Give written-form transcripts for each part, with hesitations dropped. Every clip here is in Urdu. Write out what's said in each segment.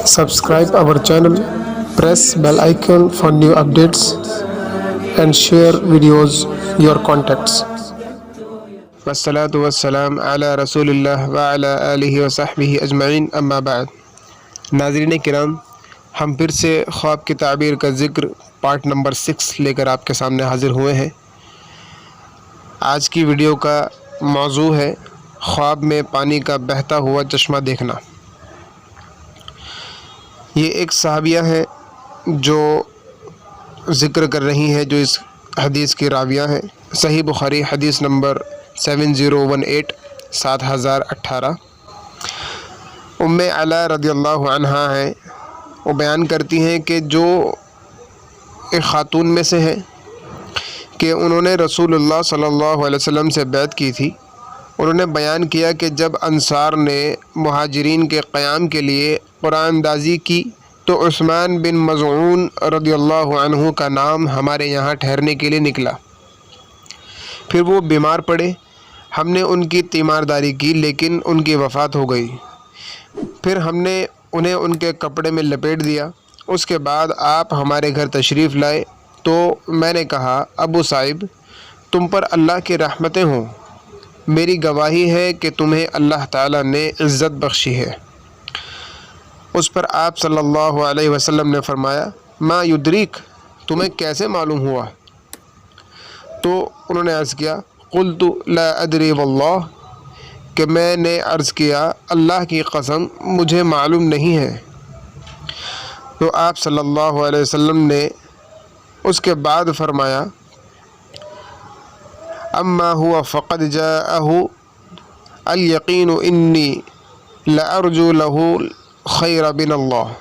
Subscribe our channel, press bell icon for new updates and share videos your contacts. والصلاة والسلام علی رسول اللہ وعلی آلہ وصحبہ اجمعین، اما بعد۔ ناظرین کرام، ہم پھر سے خواب کی تعبیر کا ذکر پارٹ نمبر 6 لے کر آپ کے سامنے حاضر ہوئے ہیں۔ آج کی ویڈیو کا موضوع ہے خواب میں پانی کا بہتا ہوا چشمہ دیکھنا۔ یہ ایک صحابیہ ہے جو ذکر کر رہی ہیں، جو اس حدیث کی راویہ ہیں۔ صحیح بخاری حدیث نمبر 7018 7018۔ ام علا رضی اللہ عنہا ہیں، وہ بیان کرتی ہیں کہ جو ایک خاتون میں سے ہیں کہ انہوں نے رسول اللہ صلی اللہ علیہ وسلم سے بیعت کی تھی۔ انہوں نے بیان کیا کہ جب انصار نے مہاجرین کے قیام کے لیے قرآن اندازی کی تو عثمان بن مظعون رضی اللہ عنہ کا نام ہمارے یہاں ٹھہرنے کے لیے نکلا۔ پھر وہ بیمار پڑے، ہم نے ان کی تیمارداری کی لیکن ان کی وفات ہو گئی۔ پھر ہم نے انہیں ان کے کپڑے میں لپیٹ دیا۔ اس کے بعد آپ ہمارے گھر تشریف لائے تو میں نے کہا، ابو صاحب، تم پر اللہ کی رحمتیں ہوں، میری گواہی ہے کہ تمہیں اللہ تعالیٰ نے عزت بخشی ہے۔ اس پر آپ صلی اللہ علیہ وسلم نے فرمایا، ما یدریک، تمہیں کیسے معلوم ہوا؟ تو انہوں نے عرض کیا، قلت لا ادری واللہ، کہ میں نے عرض کیا اللہ کی قسم مجھے معلوم نہیں ہے۔ تو آپ صلی اللہ علیہ وسلم نے اس کے بعد فرمایا، اما هو فقد جاءه الیقین انی لارجو له خیر من اللہ،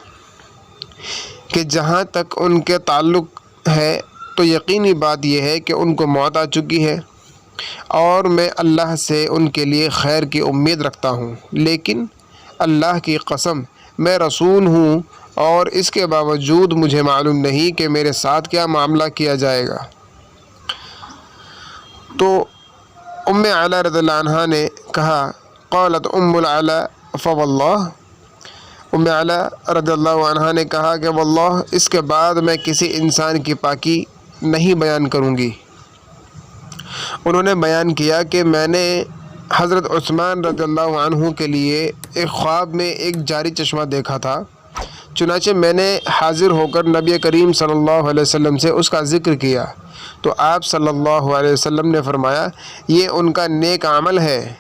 کہ جہاں تک ان کے تعلق ہے تو یقینی بات یہ ہے کہ ان کو موت آ چکی ہے اور میں اللہ سے ان کے لیے خیر کی امید رکھتا ہوں، لیکن اللہ کی قسم میں رسول ہوں اور اس کے باوجود مجھے معلوم نہیں کہ میرے ساتھ کیا معاملہ کیا جائے گا۔ تو ام علا رضی اللہ عنہا نے کہا، قالت ام العلا فواللہ، ام علا رضی اللہ عنہا نے کہا کہ واللہ اس کے بعد میں کسی انسان کی پاکی نہیں بیان کروں گی۔ انہوں نے بیان کیا کہ میں نے حضرت عثمان رضی اللہ عنہ کے لیے ایک خواب میں ایک جاری چشمہ دیکھا تھا، چنانچہ میں نے حاضر ہو کر نبی کریم صلی اللہ علیہ وسلم سے اس کا ذکر کیا تو آپ صلی اللہ علیہ وسلم نے فرمایا، یہ ان کا نیک عمل ہے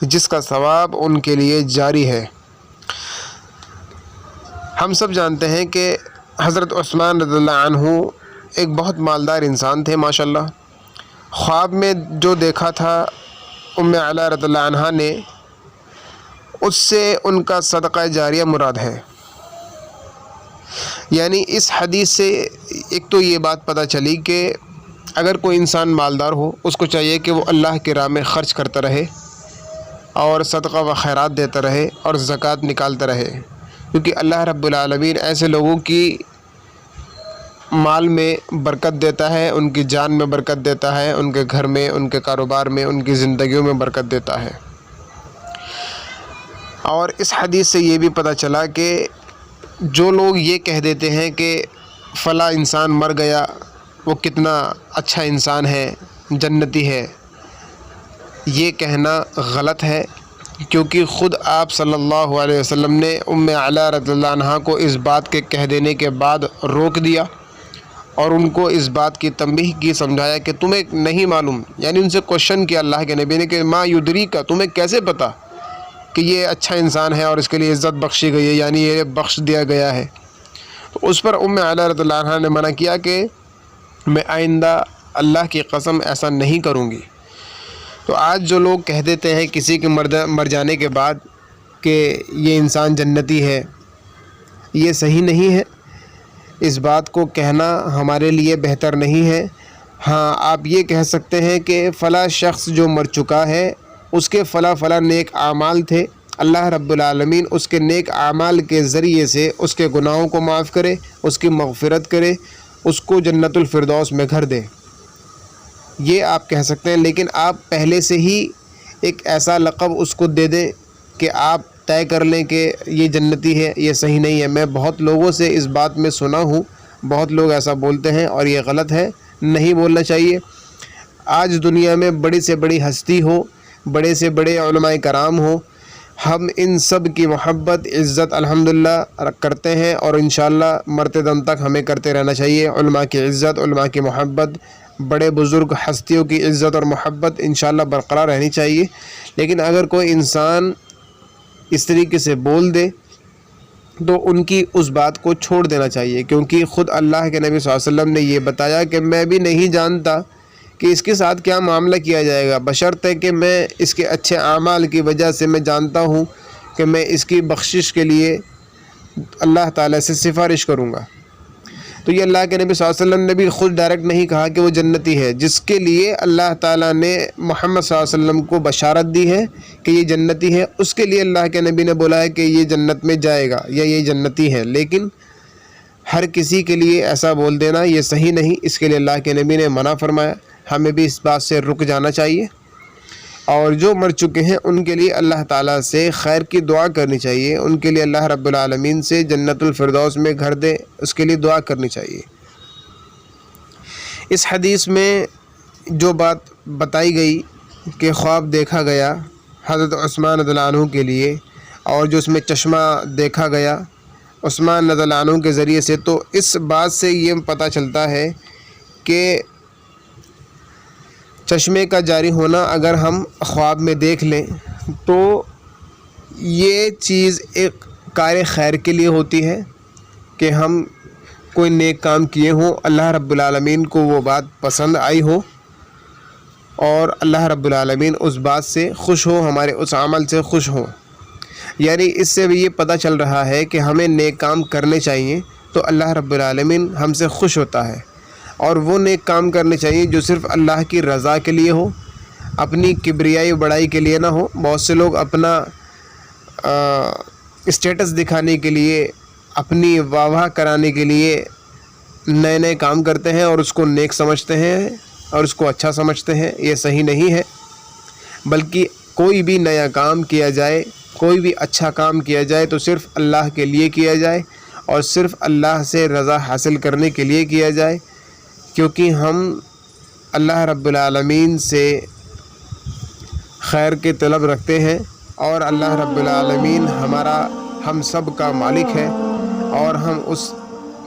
جس کا ثواب ان کے لیے جاری ہے۔ ہم سب جانتے ہیں کہ حضرت عثمان رضی اللہ عنہ ایک بہت مالدار انسان تھے ماشاءاللہ۔ خواب میں جو دیکھا تھا ام علا رضی اللہ عنہا نے، اس سے ان کا صدقہ جاریہ مراد ہے۔ یعنی اس حدیث سے ایک تو یہ بات پتہ چلی کہ اگر کوئی انسان مالدار ہو، اس کو چاہیے کہ وہ اللہ کی راہ میں خرچ کرتا رہے اور صدقہ و خیرات دیتا رہے اور زکوٰۃ نکالتا رہے، کیونکہ اللہ رب العالمین ایسے لوگوں کی مال میں برکت دیتا ہے، ان کی جان میں برکت دیتا ہے، ان کے گھر میں، ان کے کاروبار میں، ان کی زندگیوں میں برکت دیتا ہے۔ اور اس حدیث سے یہ بھی پتہ چلا کہ جو لوگ یہ کہہ دیتے ہیں کہ فلاں انسان مر گیا، وہ کتنا اچھا انسان ہے، جنتی ہے، یہ کہنا غلط ہے، کیونکہ خود آپ صلی اللہ علیہ وسلم نے ام علا رضی اللہ عنہا کو اس بات کے کہہ دینے کے بعد روک دیا اور ان کو اس بات کی تنبیہ کی، سمجھایا کہ تمہیں نہیں معلوم، یعنی ان سے کوشچن کیا اللہ کے نبی نے کہ ما یدریک، تمہیں کیسے پتہ کہ یہ اچھا انسان ہے اور اس کے لیے عزت بخشی گئی ہے، یعنی یہ بخش دیا گیا ہے۔ تو اس پر ام علا رضی اللہ عنہا نے منع کیا کہ میں آئندہ اللہ کی قسم ایسا نہیں کروں گی۔ تو آج جو لوگ کہہ دیتے ہیں کسی کے مر جانے کے بعد کہ یہ انسان جنتی ہے، یہ صحیح نہیں ہے، اس بات کو کہنا ہمارے لیے بہتر نہیں ہے۔ ہاں، آپ یہ کہہ سکتے ہیں کہ فلاں شخص جو مر چکا ہے اس کے فلاں نیک اعمال تھے، اللہ رب العالمین اس کے نیک اعمال کے ذریعے سے اس کے گناہوں کو معاف کرے، اس کی مغفرت کرے، اس کو جنت الفردوس میں گھر دے، یہ آپ کہہ سکتے ہیں۔ لیکن آپ پہلے سے ہی ایک ایسا لقب اس کو دے دیں کہ آپ طے کر لیں کہ یہ جنتی ہے، یہ صحیح نہیں ہے۔ میں بہت لوگوں سے اس بات میں سنا ہوں، بہت لوگ ایسا بولتے ہیں اور یہ غلط ہے، نہیں بولنا چاہیے۔ آج دنیا میں بڑی سے بڑی ہستی ہو، بڑے سے بڑے علماء کرام ہوں، ہم ان سب کی محبت عزت الحمدللہ کرتے ہیں اور انشاءاللہ مرتے دم تک ہمیں کرتے رہنا چاہیے۔ علماء کی عزت، علماء کی محبت، بڑے بزرگ ہستیوں کی عزت اور محبت انشاءاللہ برقرار رہنی چاہیے۔ لیکن اگر کوئی انسان اس طریقے سے بول دے تو ان کی اس بات کو چھوڑ دینا چاہیے، کیونکہ خود اللہ کے نبی صلی اللہ علیہ وسلم نے یہ بتایا کہ میں بھی نہیں جانتا کہ اس کے ساتھ کیا معاملہ کیا جائے گا، بشرطے کہ میں اس کے اچھے اعمال کی وجہ سے میں جانتا ہوں کہ میں اس کی بخشش کے لیے اللہ تعالیٰ سے سفارش کروں گا۔ تو یہ اللہ کے نبی صلی اللہ علیہ وسلم نے بھی خود ڈائریکٹ نہیں کہا کہ وہ جنتی ہے، جس کے لیے اللہ تعالیٰ نے محمد صلی اللہ علیہ وسلم کو بشارت دی ہے کہ یہ جنتی ہے، اس کے لیے اللہ کے نبی نے بولا ہے کہ یہ جنت میں جائے گا یا یہ جنتی ہے۔ لیکن ہر کسی کے لیے ایسا بول دینا یہ صحیح نہیں، اس کے لیے اللہ کے نبی نے منع فرمایا۔ ہمیں بھی اس بات سے رک جانا چاہیے، اور جو مر چکے ہیں ان کے لیے اللہ تعالیٰ سے خیر کی دعا کرنی چاہیے، ان کے لیے اللہ رب العالمین سے جنت الفردوس میں گھر دے، اس کے لیے دعا کرنی چاہیے۔ اس حدیث میں جو بات بتائی گئی کہ خواب دیکھا گیا حضرت عثمان رضی اللہ عنہ کے لیے، اور جو اس میں چشمہ دیکھا گیا عثمان رضی اللہ عنہ کے ذریعے سے، تو اس بات سے یہ پتہ چلتا ہے کہ چشمے کا جاری ہونا اگر ہم خواب میں دیکھ لیں تو یہ چیز ایک کار خیر کے لیے ہوتی ہے کہ ہم کوئی نیک کام کیے ہوں، اللہ رب العالمین کو وہ بات پسند آئی ہو اور اللہ رب العالمین اس بات سے خوش ہو، ہمارے اس عمل سے خوش ہو۔ یعنی اس سے بھی یہ پتہ چل رہا ہے کہ ہمیں نیک کام کرنے چاہیے تو اللہ رب العالمین ہم سے خوش ہوتا ہے، اور وہ نیک کام کرنے چاہیے جو صرف اللہ کی رضا کے لیے ہو، اپنی کبریائی بڑائی کے لیے نہ ہو۔ بہت سے لوگ اپنا اسٹیٹس دکھانے کے لیے، اپنی واہ کرانے کے لیے نئے نئے کام کرتے ہیں اور اس کو نیک سمجھتے ہیں اور اس کو اچھا سمجھتے ہیں، یہ صحیح نہیں ہے۔ بلکہ کوئی بھی نیا کام کیا جائے، کوئی بھی اچھا کام کیا جائے تو صرف اللہ کے لیے کیا جائے اور صرف اللہ سے رضا حاصل کرنے کے لیے کیا جائے، کیونکہ ہم اللہ رب العالمین سے خیر کے طلب رکھتے ہیں، اور اللہ رب العالمین ہم سب کا مالک ہے، اور ہم اس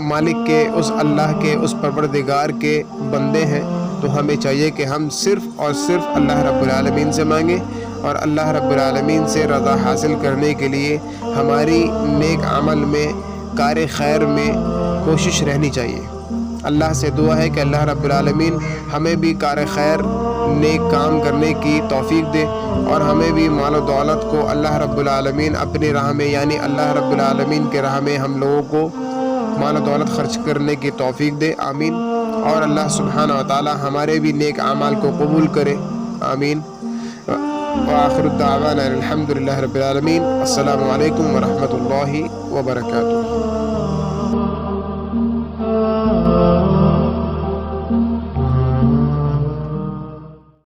مالک کے، اس اللہ کے، اس پروردگار کے بندے ہیں۔ تو ہمیں چاہیے کہ ہم صرف اور صرف اللہ رب العالمین سے مانگیں، اور اللہ رب العالمین سے رضا حاصل کرنے کے لیے ہماری نیک عمل میں، کار خیر میں کوشش رہنی چاہیے۔ اللہ سے دعا ہے کہ اللہ رب العالمین ہمیں بھی کار خیر، نیک کام کرنے کی توفیق دے، اور ہمیں بھی مال و دولت کو اللہ رب العالمین اپنی راہ میں، یعنی اللہ رب العالمین کے راہ میں ہم لوگوں کو مال و دولت خرچ کرنے کی توفیق دے، آمین۔ اور اللہ سبحانہ و تعالی ہمارے بھی نیک اعمال کو قبول کرے، آمین۔ وآخر الدعوانا الحمد للہ رب العالمین۔ السلام علیکم ورحمۃ اللہ وبرکاتہ۔